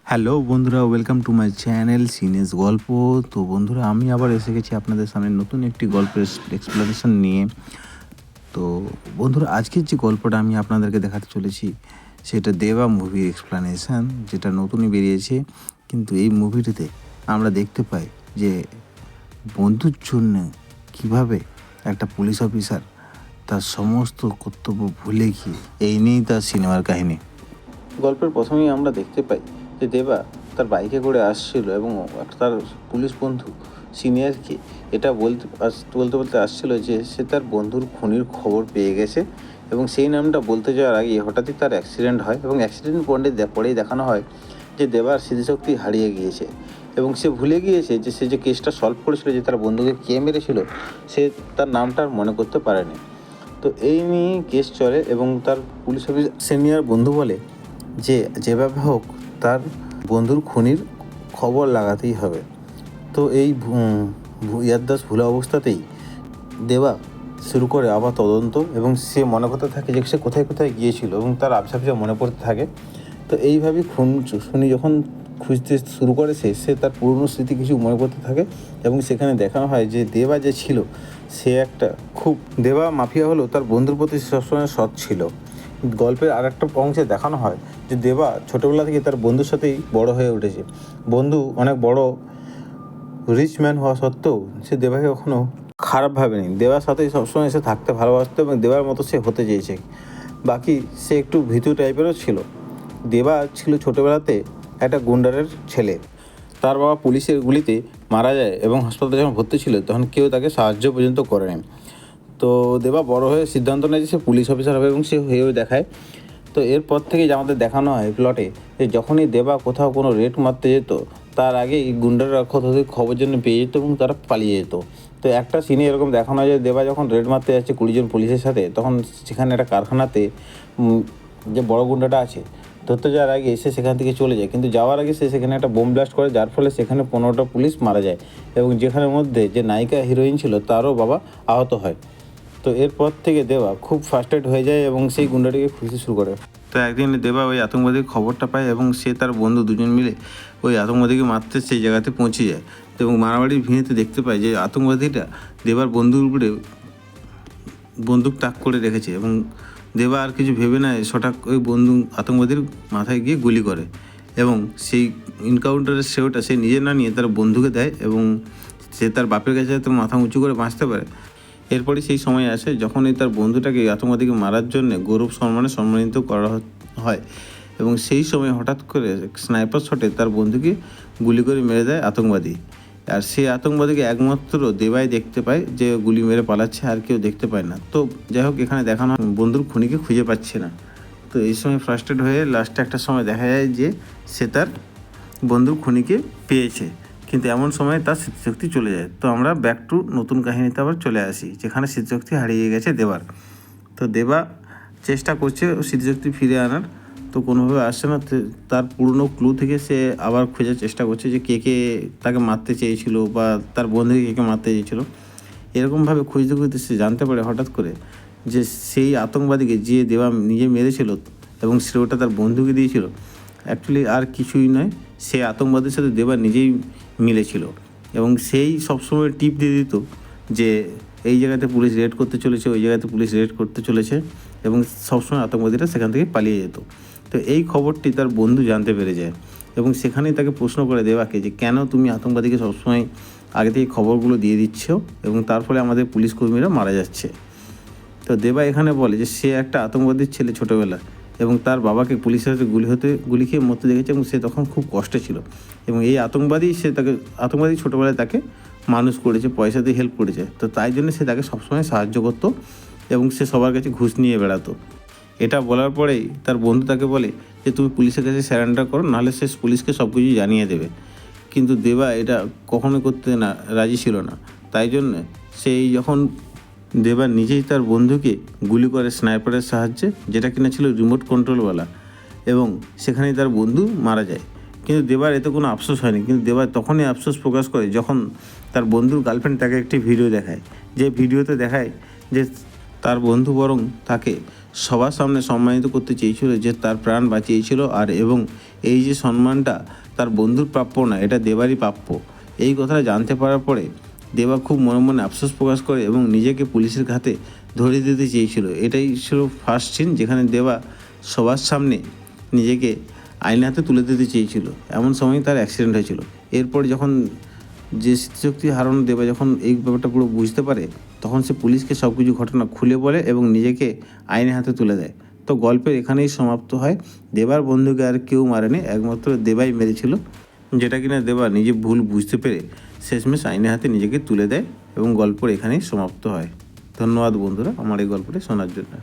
Hello বন্ধুরা, welcome to my channel সিনেস গল্প। তো বন্ধুরা, আমি আবার এসে গেছি আপনাদের সামনে নতুন একটি গল্পের এক্সপ্লেনেশন নিয়ে। তো বন্ধুরা, আজকের যে গল্পটা আমি আপনাদেরকে দেখাতে চলেছি সেটা দেবা মুভির এক্সপ্লেনেশন, যেটা নতুনই বেরিয়েছে। কিন্তু এই মুভিটিতে আমরা দেখতে পাই যে বন্ধুর জন্য কীভাবে একটা পুলিশ অফিসার তার সমস্ত কর্তব্য ভুলে গিয়ে, এই নিয়েই তার সিনেমার কাহিনী। গল্পের প্রথমেই আমরা দেখতে পাই যে দেবা তার বাইকে করে আসছিল এবং তার পুলিশ বন্ধু সিনিয়রকে এটা বলতে আসছিল যে সে তার বন্ধুর খুনির খবর পেয়ে গেছে, এবং সেই নামটা বলতে যাওয়ার আগে হঠাৎই তার অ্যাক্সিডেন্ট হয় এবং অ্যাক্সিডেন্ট পরেই দেখানো হয় যে দেবার স্মৃতিশক্তি হারিয়ে গিয়েছে এবং সে ভুলে গিয়েছে যে সে যে কেসটা সলভ করেছিল, যে তার বন্ধুকে কে মেরেছিল, সে তার নামটা আর মনে করতে পারেনি। তো এই নিয়ে কেস চলে এবং তার পুলিশ অফিসার সিনিয়র বন্ধু বলে যে যেভাবে হোক তার বন্ধুর খুনির খবর লাগাতেই হবে। তো এই ইয়াদদাস ভুলা অবস্থাতেই দেবা শুরু করে আবার তদন্ত, এবং সে মনে করতে থাকে যে সে কোথায় কোথায় গিয়েছিল এবং তার আবছা মনে পড়তে থাকে। তো এইভাবেই খুনি যখন খুঁজতে শুরু করে সে তার পুরনো স্মৃতি কিছু মনে করতে থাকে, এবং সেখানে দেখানো হয় যে দেবা যে ছিল সে একটা দেবা মাফিয়া হলেও তার বন্ধুর প্রতি সবসময় সৎ ছিল। গল্পের আর একটা অংশে দেখানো হয় যে দেবা ছোটোবেলা থেকে তার বন্ধুর সাথেই বড় হয়ে উঠেছে। বন্ধু অনেক বড় রিচ ম্যান হওয়া সত্ত্বেও সে দেবাকে কখনো খারাপ ভাবেনি। দেবার সাথেই সবসময় সে থাকতে ভালোবাসতো এবং দেবার মতো সে হতে চেয়েছে। বাকি সে একটু ভীতু টাইপেরও ছিল। দেবা ছিল ছোটোবেলাতে একটা গুন্ডারের ছেলে। তার বাবা পুলিশের গুলিতে মারা যায় এবং হাসপাতালে যখন ভর্তি ছিল তখন কেউ তাকে সাহায্য পর্যন্ত করেনি। তো দেবা বড় হয়ে সিদ্ধান্ত নেয় যে সে পুলিশ অফিসার হবে এবং সে হয়েও দেখায়। তো এরপর থেকেই আমাদের দেখানো হয় প্লটে যে যখনই দেবা কোথাও কোনো রেড মারতে যেত, তার আগেই গুন্ডারা খবর জন্য পেয়ে যেত এবং তারা পালিয়ে যেত। তো একটা সিনে এরকম দেখানো হয় যে দেবা যখন রেড মারতে যাচ্ছে 20 জন পুলিশের সাথে, তখন সেখানে একটা কারখানাতে যে বড় গুন্ডাটা আছে ধরতে যাওয়ার আগে সে সেখান থেকে চলে যায়, কিন্তু যাওয়ার আগে সে সেখানে একটা বোম ব্লাস্ট করে, যার ফলে সেখানে 15টা পুলিশ মারা যায় এবং যেখানের মধ্যে যে নায়িকা হিরোইন ছিল তারও বাবা আহত হয়। তো এরপর থেকে দেবা খুব ফার্স্টেড হয়ে যায় এবং সেই গুন্ডাটিকে খুঁজতে শুরু করে। তো একদিন দেবা ওই আতঙ্কবাদীর খবরটা পায় এবং সে তার বন্ধু দুজন মিলে ওই আতঙ্কবাদীকে মারতে সেই জায়গাতে পৌঁছে যায় এবং মারামারির ভিড়েতে দেখতে পায় যে আতঙ্কবাদীটা দেবার বন্ধুর উপরে বন্দুক তাক করে রেখেছে, এবং দেবা আর কিছু ভেবে নেয়, হঠাৎ ওই আতঙ্কবাদীর মাথায় গিয়ে গুলি করে এবং সেই এনকাউন্টারের শ্রেয়টা সে নিজে না নিয়ে তার বন্ধুকে দেয় এবং সে তার বাপের কাছে যাতে মাথা উঁচু করে বাঁচতে পারে। এরপরে সেই সময় আসে যখনই তার বন্ধুটাকে আতঙ্কবাদীকে মারার জন্য গৌরব সম্মানিত করা হয়, এবং সেই সময় হঠাৎ করে স্নাইপার শটে তার বন্ধুকে গুলি করে মেরে দেয় আতঙ্কবাদী। আর সেই আতঙ্কবাদীকে একমাত্র দেবাই দেখতে পায় যে গুলি মেরে পালাচ্ছে, আর কেউ দেখতে পায় না। তো যাই হোক, এখানে দেখানো বন্ধুর খুনিকে খুঁজে পাচ্ছে না। তো এই সময় ফ্রাস্ট্রেট হয়ে লাস্টে একটা সময় দেখা যায় যে সে তার বন্ধুর খুনিকে পেয়েছে, কিন্তু এমন সময় তার স্মৃতিশক্তি চলে যায়। তো আমরা ব্যাক টু নতুন কাহিনীতে আবার চলে আসি, যেখানে স্মৃতিশক্তি হারিয়ে গেছে দেবার। তো দেবা চেষ্টা করছে স্মৃতিশক্তি ফিরে আনার, তো কোনোভাবে আসছে না। তার পুরনো ক্লু থেকে সে আবার খোঁজার চেষ্টা করছে যে কে তাকে মারতে চেয়েছিল বা তার বন্ধুকে কে মারতে চেয়েছিল। এরকমভাবে খুঁজতে খুঁজতে সে জানতে পারে হঠাৎ করে যে সেই আতঙ্কবাদীকে যে দেবা নিজে মেরেছিল এবং শ্রেয়টা তার বন্ধুকে দিয়েছিল, অ্যাকচুয়ালি আর কিছুই নয়, সে আতঙ্কবাদীর সাথে দেবা নিজেই মিলেছিল। এবং সেই সবসময় টিপ দিয়ে দিত যে এই জায়গাতে পুলিশ রেড করতে চলেছে, ওই জায়গাতে পুলিশ রেড করতে চলেছে, এবং সবসময় আতঙ্কবাদীরা সেখান থেকে পালিয়ে যেত। তো এই খবরটি তার বন্ধু জানতে পেরে যায় এবং সেখানেই তাকে প্রশ্ন করে দেবাকে যে কেন তুমি আতঙ্কবাদীকে সবসময় আগে থেকে খবরগুলো দিয়ে দিচ্ছ এবং তার ফলে আমাদের পুলিশ কর্মীরা মারা যাচ্ছে। তো দেবা এখানে বলে যে সে একটা আতঙ্কবাদীর ছেলে ছোটোবেলা, এবং তার বাবাকে পুলিশের হাতে গুলি খেয়ে মরতে দেখেছে এবং সে তখন খুব কষ্টে ছিল, এবং এই আতঙ্কবাদী ছোটোবেলায় তাকে মানুষ করেছে, পয়সা দিয়ে হেল্প করেছে। তো তাই জন্য সে তাকে সবসময় সাহায্য করতো এবং সে সবার কাছে ঘুষ নিয়ে বেড়াতো। এটা বলার পরেই তার বন্ধু তাকে বলে যে তুমি পুলিশের কাছে স্যারেন্ডার করো, নাহলে সে পুলিশকে সব কিছু জানিয়ে দেবে। কিন্তু দেবা এটা কখনোই করতে রাজি ছিল না। তাই জন্য যখন দেবা নিজেই তার বন্ধুকে গুলি করে স্নাইপারের সাহায্যে, যেটা কিনা ছিল রিমোট কন্ট্রোলওয়ালা, এবং সেখানেই তার বন্ধু মারা যায়। কিন্তু দেবার এতে কোনো আফসোস হয়নি, কিন্তু দেবা তখনই আফসোস প্রকাশ করে যখন তার বন্ধুর গার্লফ্রেন্ড তাকে একটি ভিডিও দেখায়, যে ভিডিওতে দেখায় যে তার বন্ধু বরং তাকে সবার সামনে সম্মানিত করতে চেয়েছিল যে তার প্রাণ বাঁচিয়েছিল, আর এবং এই যে সম্মানটা তার বন্ধুর প্রাপ্য না, এটা দেবারই প্রাপ্য। এই কথাটা জানতে পারার পরে দেবা খুব মনে মনে আফসোস প্রকাশ করে এবং নিজেকে পুলিশের হাতে ধরিয়ে দিতে চেয়েছিল। এটাই ছিল ফার্স্ট সিন যেখানে দেবা সবার সামনে নিজেকে আইনের হাতে তুলে দিতে চেয়েছিল। এমন সময় তার অ্যাক্সিডেন্ট হয়েছিল। এরপর যখন যে স্মৃতিশক্তি হারানো দেবা যখন এই ব্যাপারটা পুরো বুঝতে পারে, তখন সে পুলিশকে সব কিছু ঘটনা খুলে বলে এবং নিজেকে আইনের হাতে তুলে দেয়। তো গল্পের এখানেই সমাপ্ত হয়। দেবার বন্ধুকে আর কেউ মারেনি, একমাত্র দেবাই মেরেছিল, যেটা কিনা দেবা নিজে ভুল বুঝতে পেরে শেষমেশ আইনের হাতে নিজেকে তুলে দেয় এবং গল্পের এখানেই সমাপ্ত হয়। ধন্যবাদ বন্ধুরা আমার এই গল্পটি শোনার জন্য।